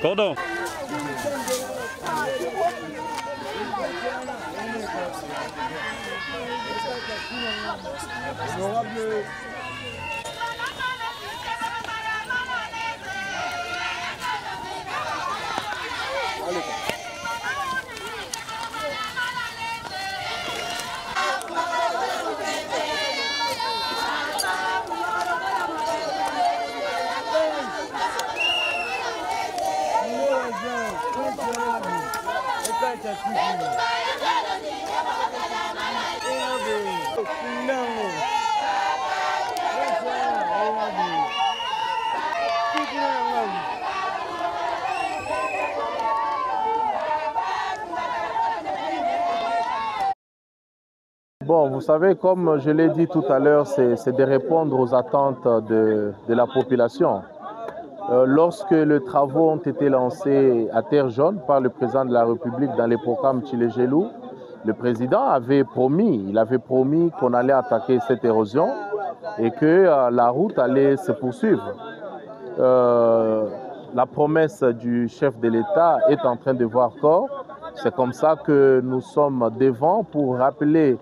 Cordon. Bon, vous savez, comme je l'ai dit tout à l'heure, c'est de répondre aux attentes de la population. Lorsque les travaux ont été lancés à Terre Jaune par le président de la République dans les programmes Tchilégelou, le président avait promis, qu'on allait attaquer cette érosion et que la route allait se poursuivre. La promesse du chef de l'État est en train de voir corps. C'est comme ça que nous sommes devant pour rappeler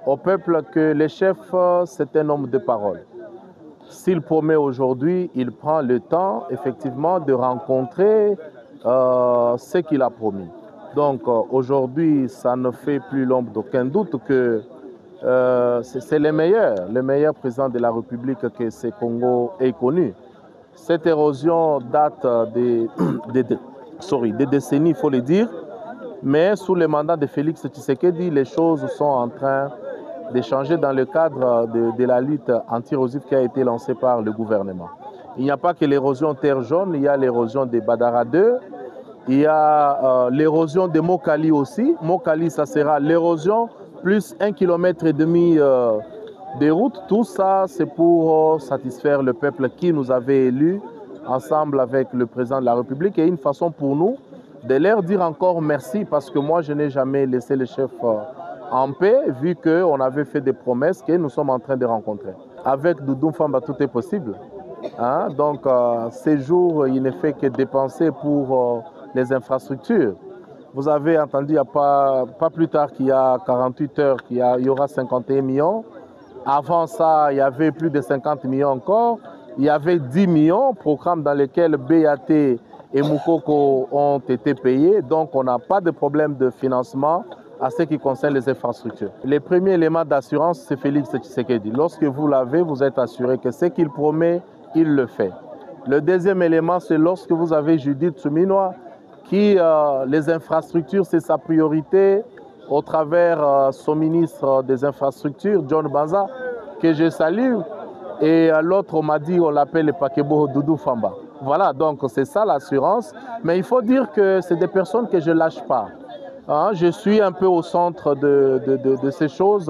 au peuple que le chef, c'est un homme de parole. S'il promet aujourd'hui, il prend le temps, effectivement, de rencontrer ce qu'il a promis. Donc, aujourd'hui, ça ne fait plus l'ombre d'aucun doute que c'est le meilleur président de la République que ce Congo ait connu. Cette érosion date des décennies, il faut le dire, mais sous le mandat de Félix Tshisekedi, les choses sont en train de changer dans le cadre de la lutte anti-érosive qui a été lancée par le gouvernement. Il n'y a pas que l'érosion Terre Jaune, il y a l'érosion des Badara 2, il y a l'érosion de Mokali aussi. Mokali, ça sera l'érosion plus 1,5 km de route. Tout ça, c'est pour satisfaire le peuple qui nous avait élus ensemble avec le président de la République et une façon pour nous de leur dire encore merci parce que moi, je n'ai jamais laissé le chef en paix, vu qu'on avait fait des promesses que nous sommes en train de rencontrer. Avec Doudou Famba, tout est possible. Hein? Donc, ces jours, il ne fait que dépenser pour les infrastructures. Vous avez entendu, il n'y a pas plus tard qu'il y a 48 heures, qu'il y aura 51 millions. Avant ça, il y avait plus de 50 millions encore. Il y avait 10 millions, programmes dans lesquels BAT et Moukoko ont été payés. Donc, on n'a pas de problème de financement à ce qui concerne les infrastructures. Le premier élément d'assurance, c'est Félix Tshisekedi. Lorsque vous l'avez, vous êtes assuré que ce qu'il promet, il le fait. Le deuxième élément, c'est lorsque vous avez Judith Souminois, qui, les infrastructures, c'est sa priorité au travers son ministre des infrastructures, John Banza, que je salue. Et l'autre, on m'a dit, on l'appelle le Pakebo Doudou Famba. Voilà, donc c'est ça l'assurance. Mais il faut dire que c'est des personnes que je ne lâche pas. Hein, je suis un peu au centre de ces choses.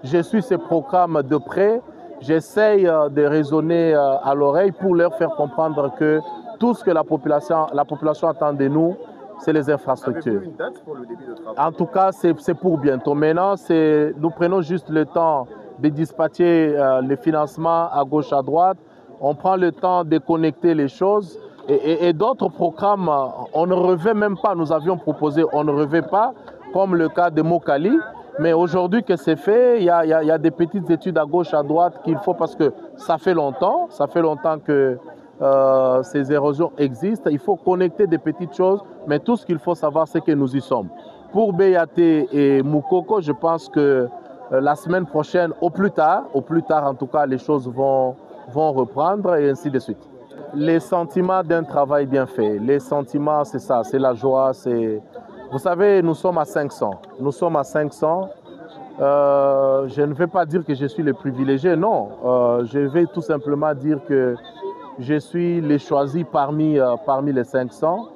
Je suis ces programmes de près. J'essaye de raisonner à l'oreille pour leur faire comprendre que tout ce que la population attend de nous, c'est les infrastructures. Avez-vous une date pour le début de travaux? En tout cas, c'est pour bientôt. Maintenant, nous prenons juste le temps de dispatcher les financements à gauche, à droite. On prend le temps de connecter les choses. Et d'autres programmes, on ne revêt même pas. Nous avions proposé, on ne revêt pas, comme le cas de Mokali. Mais aujourd'hui que c'est fait, il y a des petites études à gauche, à droite qu'il faut parce que ça fait longtemps que ces érosions existent. Il faut connecter des petites choses, mais tout ce qu'il faut savoir, c'est que nous y sommes. Pour BAT et Moukoko, je pense que la semaine prochaine, au plus tard en tout cas, les choses vont reprendre et ainsi de suite. Les sentiments d'un travail bien fait, les sentiments, c'est ça, c'est la joie, c'est... Vous savez, nous sommes à 500. Nous sommes à 500. Je ne vais pas dire que je suis le privilégié, non. Je vais tout simplement dire que je suis le choisi parmi les 500.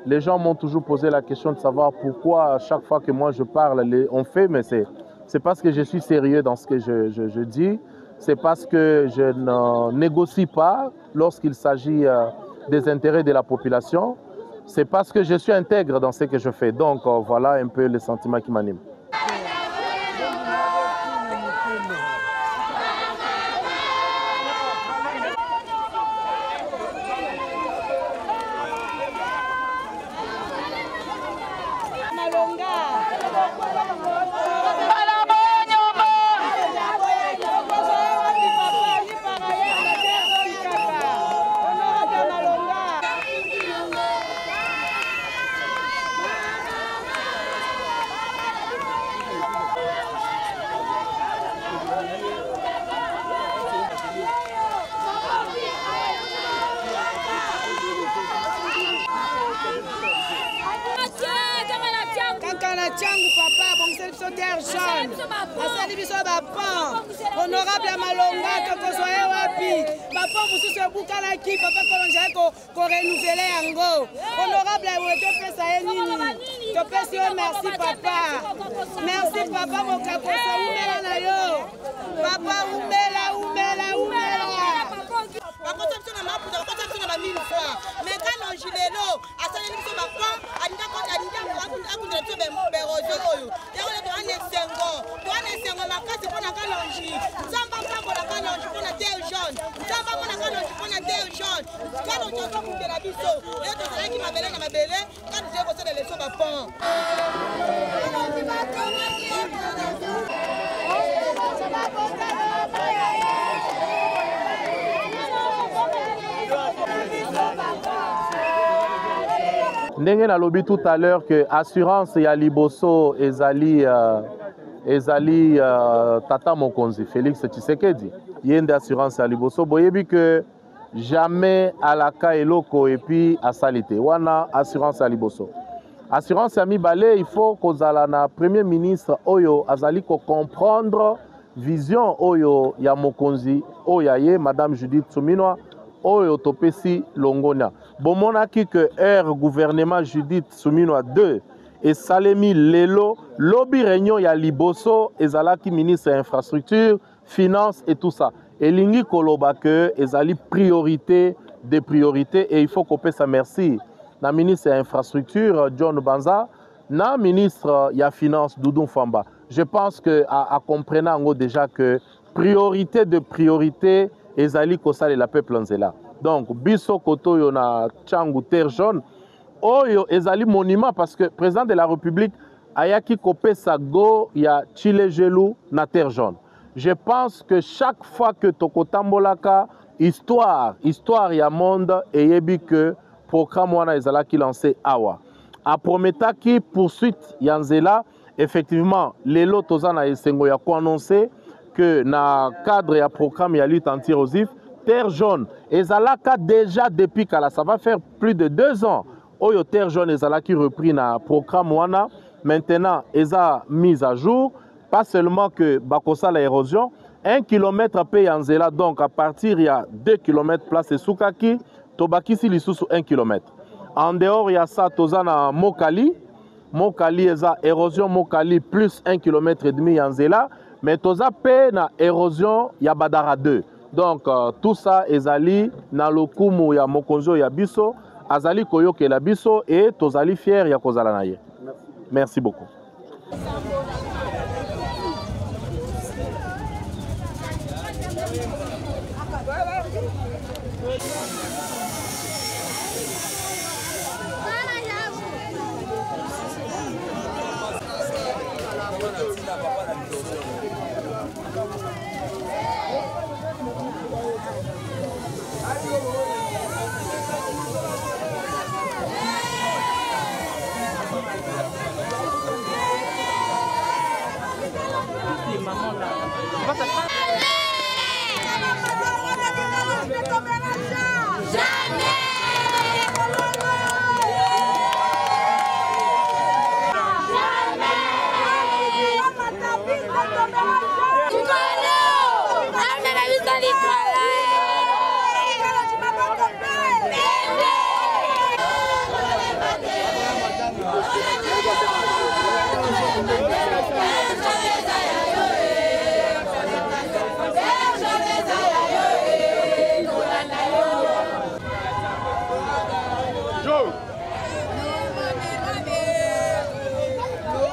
Les gens m'ont toujours posé la question de savoir pourquoi à chaque fois que moi je parle, on fait, mais c'est parce que je suis sérieux dans ce que je dis. C'est parce que je ne négocie pas lorsqu'il s'agit des intérêts de la population. c'est parce que je suis intègre dans ce que je fais. Donc voilà un peu le sentiment qui m'anime. Honorable Malonga, que soyez wapi, papa mususu bukana ki papa kolonja ko renouveler yango. Honorable weto pesa nini? To pesa merci papa. Merci papa mokako sa umela na yo. Papa umela. Bakota tuna mapu, bakota tuna ba 1000 fois. Mais quand on gileno, asali biso ba kwa, alinda akundira to be rojo oyo. Yako le to ane sengo makasi pona kalonji. Nzamba mpango la kalonji pona terre jaune. Nzamba mona kalonji pona terre jaune. Quand on toko kundira biso, yo to sala ki mabele na mabele, quand je ko sala leso ba pon. Ndenge nalobi tout à l'heure que assurance ya liboso ezali tata mokonzi Félix Tshisekedi yende assurance ya liboso boyebi que jamais alaka eloko et puis asalite wana assurance ya liboso assurance ya mibale il faut kozala na premier ministre oyo azali ko comprendre vision oyo ya mokonzi oyo ye madame Judith Suminwa oyo topesi longonia bomonaki que gouvernement Judith Suminwa 2 et Salemi Lelo lobby réunion ya liboso ezalaki ministre infrastructure finance et tout ça elingi koloba que ezali priorité des priorités et il faut kopesa merci na ministre infrastructure John Banza na ministre ya finance Doudou Famba. Je pense que à comprendre déjà que priorité de priorité ezali kosala la peuple nzela. Donc biso koto yo na Tchangu terre jaune oyo ezali monument parce que président de la République ayaki kopesa go ya Chile Gelou na terre jaune. Je pense que chaque fois que tokotambolaka histoire ya monde eyebi que programme wana ezalaki lancé awa aprometaki poursuite ya nzela effectivement lelo tozana esengo ya ko annoncer que na cadre ya programme ya lutte anti-érosif terre jaune ezalaka déjà depuis kala ça va faire plus de 2 ans oyo terre jaune ezalaki repris na programme wana maintenant eza mise à jour pas seulement que bakosala érosion 1 km pe ya nzela donc à partir ya 2 km place esukaki tobakisi lisusu 1 km en dehors ya ça tozana Mokali eza érosion Mokali plus 1 km et demi ya nzela mais toza pe na érosion ya Badara 2 donc tout ça ezali na lokumu ya mokonzo ya biso azali koyoke la biso et tozali fier ya kozala na ye. Merci beaucoup. Joe!